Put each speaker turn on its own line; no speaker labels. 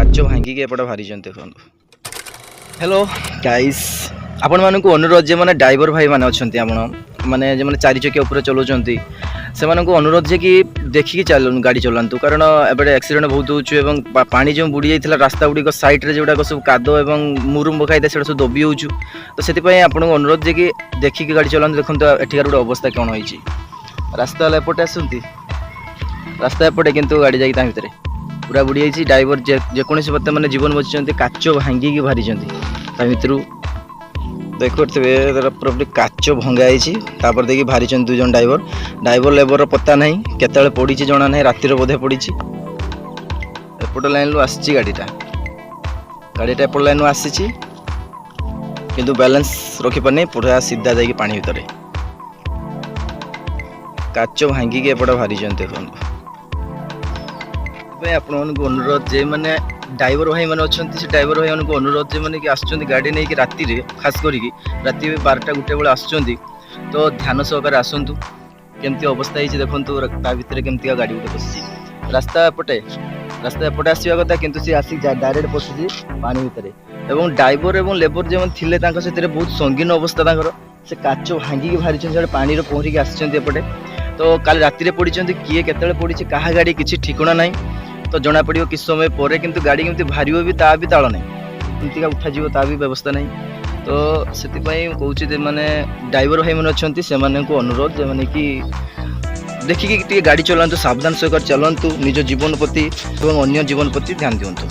କାଚ ଭାଙ୍ଗିକି ଏପଟେ ବାହାରିଛନ୍ତି ଦେଖନ୍ତୁ। ହ୍ୟାଲୋ ଗାଇସ୍, ଆପଣମାନଙ୍କୁ ଅନୁରୋଧ ଯେମାନେ ଡ୍ରାଇଭର ଭାଇମାନେ ଅଛନ୍ତି, ଆପଣ ମାନେ ଯେମାନେ ଚାରି ଚକିଆ ଉପରେ ଚଲାଉଛନ୍ତି ସେମାନଙ୍କୁ ଅନୁରୋଧ ଯେ କି ଦେଖିକି ଗାଡ଼ି ଚଲାନ୍ତୁ, କାରଣ ଏପଟେ ଆକ୍ସିଡେଣ୍ଟ ବହୁତ ହେଉଛି ଏବଂ ପାଣି ଯେଉଁ ବୁଡ଼ି ଯାଇଥିଲା ରାସ୍ତା ଗୁଡ଼ିକ ସାଇଡ଼୍ରେ ଯେଉଁଗୁଡ଼ାକ ସବୁ କାଦ ଏବଂ ମୁରୁମ ପକାଇଥାଏ ସେଗୁଡ଼ା ସବୁ ଦବି ହେଉଛୁ। ତ ସେଥିପାଇଁ ଆପଣଙ୍କୁ ଅନୁରୋଧ ଯେ କି ଦେଖିକି ଗାଡ଼ି ଚଲାନ୍ତୁ। ଦେଖନ୍ତୁ ଏଠିକାର ଗୋଟେ ଅବସ୍ଥା କ'ଣ ହେଇଛି। ରାସ୍ତା ହେଲା ଏପଟେ ଆସନ୍ତି, ରାସ୍ତା ଏପଟେ କିନ୍ତୁ ଗାଡ଼ି ଯାଇକି ତା ଭିତରେ ପୁରା ବୁଡ଼ି ଯାଇଛି। ଡ୍ରାଇଭର ଯେକୌଣସି ମତେ ମାନେ ଜୀବନ ବଞ୍ଚିଛନ୍ତି, କାଚ ଭାଙ୍ଗିକି ବାହାରିଛନ୍ତି ତା ଭିତରୁ ଦେଖୁଥିବେ। ପୁରା କାଚ ଭଙ୍ଗା ହେଇଛି, ତାପରେ ଦେଇକି ବାହାରିଛନ୍ତି ଦୁଇ ଜଣ ଡ୍ରାଇଭର ଲେବରର ପତା ନାହିଁ, କେତେବେଳେ ପଡ଼ିଛି ଜଣା ନାହିଁ, ରାତିରେ ବୋଧେ ପଡ଼ିଛି। ଏପଟ ଲାଇନ୍ରୁ ଆସିଛି ଗାଡ଼ିଟା ଏପଟ ଲାଇନ୍ରୁ ଆସିଛି କିନ୍ତୁ ବାଲାନ୍ସ ରଖିପାରୁନି, ପୁରା ସିଧା ଯାଇକି ପାଣି ଭିତରେ କାଚ ଭାଙ୍ଗିକି ଏପଟେ ବାହାରିଛନ୍ତି ଦେଖନ୍ତୁ। ସେଥିପାଇଁ ଆପଣମାନଙ୍କୁ ଅନୁରୋଧ ଯେ ମାନେ ଡ୍ରାଇଭର ଭାଇମାନେ ଅଛନ୍ତି, ସେ ଡ୍ରାଇଭର ଭାଇମାନଙ୍କୁ ଅନୁରୋଧ ଯେମାନେ କି ଆସୁଛନ୍ତି ଗାଡ଼ି ନେଇକି ରାତିରେ, ଖାସ୍ କରିକି ରାତି 12ଟା 1ଟା ବେଳେ ଆସୁଛନ୍ତି, ତ ଧ୍ୟାନ ସହକାରେ ଆସନ୍ତୁ। କେମିତି ଅବସ୍ଥା ହେଇଛି ଦେଖନ୍ତୁ, ତା ଭିତରେ କେମିତିକା ଗାଡ଼ି ଗୋଟେ ପଶିଛି। ରାସ୍ତା ଏପଟେ ଆସିବା କଥା କିନ୍ତୁ ସେ ଆସି ଡାଇରେକ୍ଟ ପଶିଛି ପାଣି ଭିତରେ। ଏବଂ ଡ୍ରାଇଭର ଏବଂ ଲେବର ଯେଉଁମାନେ ଥିଲେ ତାଙ୍କ ସେଥିରେ ବହୁତ ସଙ୍ଗୀନ ଅବସ୍ଥା ତାଙ୍କର। ସେ କାଚ ଭାଙ୍ଗିକି ବାହାରିଛନ୍ତି, ସେଆଡ଼େ ପାଣିରେ ପହଁରିକି ଆସିଛନ୍ତି ଏପଟେ। ତ କାଲି ରାତିରେ ପଡ଼ିଛନ୍ତି, କିଏ କେତେବେଳେ ପଡ଼ିଛି କାହା ଗାଡ଼ି କିଛି ଠିକଣା ନାହିଁ। ତ ଜଣାପଡ଼ିବ କିଛି ସମୟ ପରେ, କିନ୍ତୁ ଗାଡ଼ି କେମିତି ବାହାରିବ ବି ତା ବି ତାଳ ନାହିଁ, କେମିତିକା ଉଠାଯିବ ତା ବି ବ୍ୟବସ୍ଥା ନାହିଁ। ତ ସେଥିପାଇଁ ମୁଁ କହୁଛି ଯେ ମାନେ ଡ୍ରାଇଭର ଭାଇମାନେ ଅଛନ୍ତି ସେମାନଙ୍କୁ ଅନୁରୋଧ ଯେମାନେ କି ଦେଖିକି ଟିକେ ଗାଡ଼ି ଚଲାନ୍ତୁ, ସାବଧାନ ସହକାରେ ଚଲାନ୍ତୁ, ନିଜ ଜୀବନ ପ୍ରତି ଏବଂ ଅନ୍ୟ ଜୀବନ ପ୍ରତି ଧ୍ୟାନ ଦିଅନ୍ତୁ।